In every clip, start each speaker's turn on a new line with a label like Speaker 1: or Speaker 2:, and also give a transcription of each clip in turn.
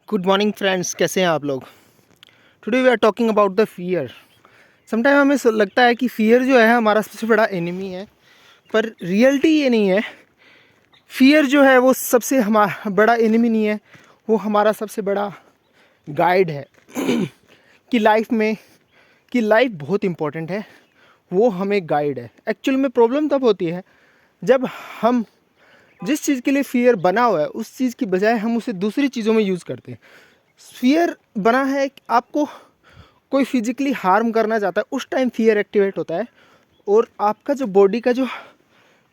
Speaker 1: Good morning friends, कैसे हैं आप लोग। Today we are talking about the fear. Sometime हमें लगता है कि फियर जो है हमारा सबसे बड़ा एनिमी है, पर रियलिटी ये नहीं है। फियर जो है वो सबसे हमारा बड़ा एनिमी नहीं है, वो हमारा सबसे बड़ा गाइड है कि लाइफ बहुत इम्पोर्टेंट है। वो हमें गाइड है। एक्चुअल में प्रॉब्लम तब होती है जब हम जिस चीज़ के लिए फियर बना हुआ है उस चीज़ की बजाय हम उसे दूसरी चीज़ों में यूज़ करते हैं। फियर बना है कि आपको कोई फिजिकली हार्म करना चाहता है, उस टाइम फियर एक्टिवेट होता है। और आपका जो बॉडी का जो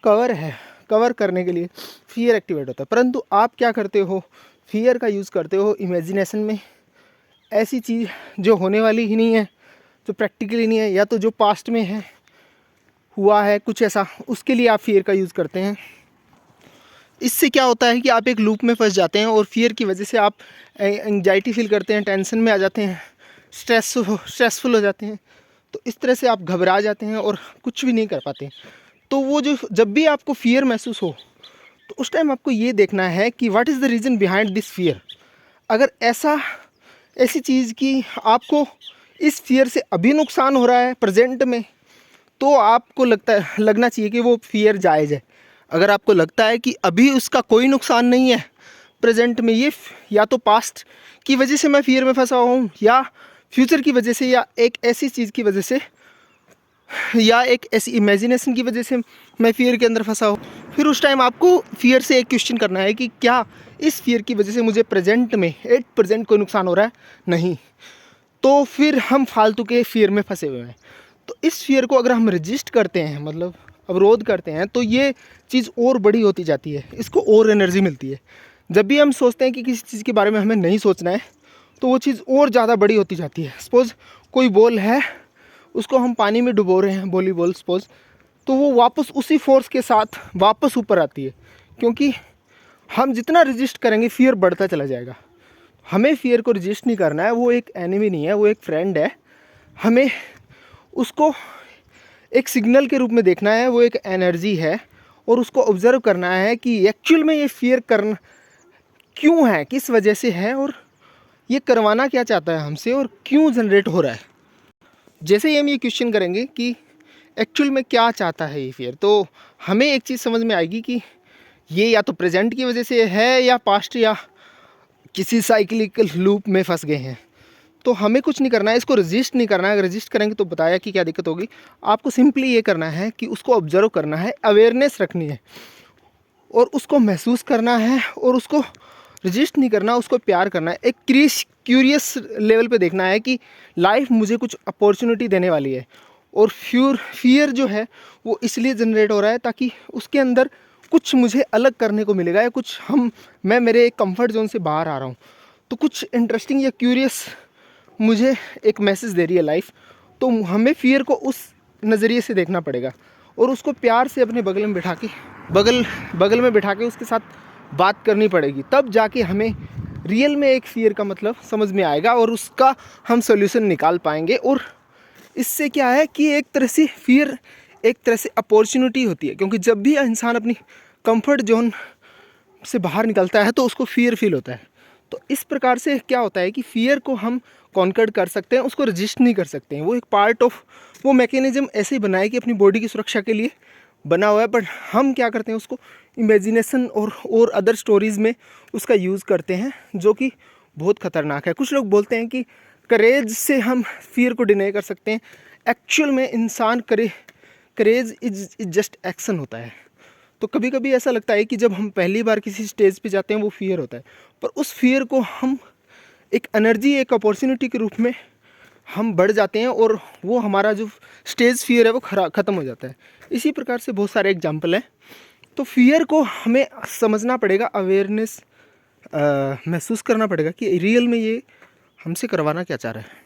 Speaker 1: कवर है, कवर करने के लिए फियर एक्टिवेट होता है। परंतु आप क्या करते हो, फियर का यूज़ करते हो इमेजिनेशन में, ऐसी चीज़ जो होने वाली ही नहीं है, जो प्रैक्टिकली नहीं है, या तो जो पास्ट में है, हुआ है कुछ ऐसा, उसके लिए आप फियर का यूज़ करते हैं। इससे क्या होता है कि आप एक लूप में फंस जाते हैं और फियर की वजह से आप एंग्जाइटी फील करते हैं, टेंशन में आ जाते हैं, स्ट्रेसफुल हो जाते हैं। तो इस तरह से आप घबरा जाते हैं और कुछ भी नहीं कर पाते। तो वो जो जब भी आपको फियर महसूस हो तो उस टाइम आपको ये देखना है कि what is the reason behind this fear. अगर ऐसी चीज़ की आपको इस फियर से अभी नुकसान हो रहा है प्रेजेंट में, तो आपको लगना चाहिए कि वो फियर जायज़ है। अगर आपको लगता है कि अभी उसका कोई नुकसान नहीं है प्रेजेंट में, ये या तो पास्ट की वजह से मैं फियर में फंसा हुआ हूँ, या फ्यूचर की वजह से, या एक ऐसी चीज़ की वजह से, या एक ऐसी इमेजिनेशन की वजह से मैं फियर के अंदर फंसा हूँ, फिर उस टाइम आपको फियर से एक क्वेश्चन करना है कि क्या इस फियर की वजह से मुझे प्रेजेंट में 8% कोई नुकसान हो रहा है। नहीं, तो फिर हम फालतू के फियर में फंसे हुए हैं। तो इस फियर को अगर हम रजिस्ट करते हैं, मतलब अवरोध करते हैं, तो ये चीज़ और बड़ी होती जाती है, इसको और एनर्जी मिलती है। जब भी हम सोचते हैं कि किसी चीज़ के बारे में हमें नहीं सोचना है, तो वो चीज़ और ज़्यादा बड़ी होती जाती है। सपोज़ कोई बॉल है, उसको हम पानी में डुबो रहे हैं, वॉलीबॉल सपोज़, तो वो वापस उसी फोर्स के साथ वापस ऊपर आती है, क्योंकि हम जितना रजिस्ट करेंगे फियर बढ़ता चला जाएगा। हमें फियर को रजिस्ट नहीं करना है, वो एक एनिमी नहीं है, वो एक फ्रेंड है। हमें उसको एक सिग्नल के रूप में देखना है, वो एक एनर्जी है, और उसको ऑब्ज़र्व करना है कि एक्चुअल में ये फियर करना क्यों है, किस वजह से है, और ये करवाना क्या चाहता है हमसे, और क्यों जनरेट हो रहा है। जैसे ही हम ये क्वेश्चन करेंगे कि एक्चुअल में क्या चाहता है ये फियर, तो हमें एक चीज़ समझ में आएगी कि ये या तो प्रेजेंट की वजह से है, या पास्ट, या किसी साइक्लिकल लूप में फंस गए हैं। तो हमें कुछ नहीं करना है, इसको रजिस्ट नहीं करना है। अगर रजिस्ट करेंगे तो बताया कि क्या दिक्कत होगी। आपको सिंपली ये करना है कि उसको ऑब्जर्व करना है, अवेयरनेस रखनी है, और उसको महसूस करना है, और उसको रजिस्ट नहीं करना, उसको प्यार करना है। एक क्यूरियस लेवल पे देखना है कि लाइफ मुझे कुछ अपॉर्चुनिटी देने वाली है। और फियर जो है वो इसलिए जनरेट हो रहा है ताकि उसके अंदर कुछ मुझे अलग करने को मिलेगा, या कुछ मैं मेरे कंफर्ट जोन से बाहर आ रहा हूँ, तो कुछ इंटरेस्टिंग या क्यूरियस मुझे एक मैसेज दे रही है लाइफ। तो हमें फियर को उस नज़रिए से देखना पड़ेगा, और उसको प्यार से अपने बगल में बिठा के बगल में बिठा के उसके साथ बात करनी पड़ेगी। तब जाके हमें रियल में एक फियर का मतलब समझ में आएगा, और उसका हम सोल्यूशन निकाल पाएंगे। और इससे क्या है कि एक तरह से फियर एक तरह से अपॉर्चुनिटी होती है, क्योंकि जब भी इंसान अपनी कंफर्ट जोन से बाहर निकलता है तो उसको फियर फील होता है। तो इस प्रकार से क्या होता है कि फियर को हम कॉन्कर कर सकते हैं, उसको रजिस्ट नहीं कर सकते हैं। वो एक पार्ट ऑफ वो मैकेनिज्म ऐसे ही बना है कि अपनी बॉडी की सुरक्षा के लिए बना हुआ है, बट हम क्या करते हैं, उसको इमेजिनेशन और अदर स्टोरीज़ में उसका यूज़ करते हैं, जो कि बहुत ख़तरनाक है। कुछ लोग बोलते हैं कि करेज से हम फियर को डिनाई कर सकते हैं। एक्चुअल में इंसान करेज इज जस्ट एक्शन होता है। तो कभी कभी ऐसा लगता है कि जब हम पहली बार किसी स्टेज पे जाते हैं वो फियर होता है, पर उस फियर को हम एक एनर्जी, एक अपॉर्चुनिटी के रूप में हम बढ़ जाते हैं, और वो हमारा जो स्टेज फियर है वो ख़त्म हो जाता है। इसी प्रकार से बहुत सारे एग्जाम्पल हैं। तो फियर को हमें समझना पड़ेगा, अवेयरनेस महसूस करना पड़ेगा कि रियल में ये हमसे करवाना क्या चाह रहा है।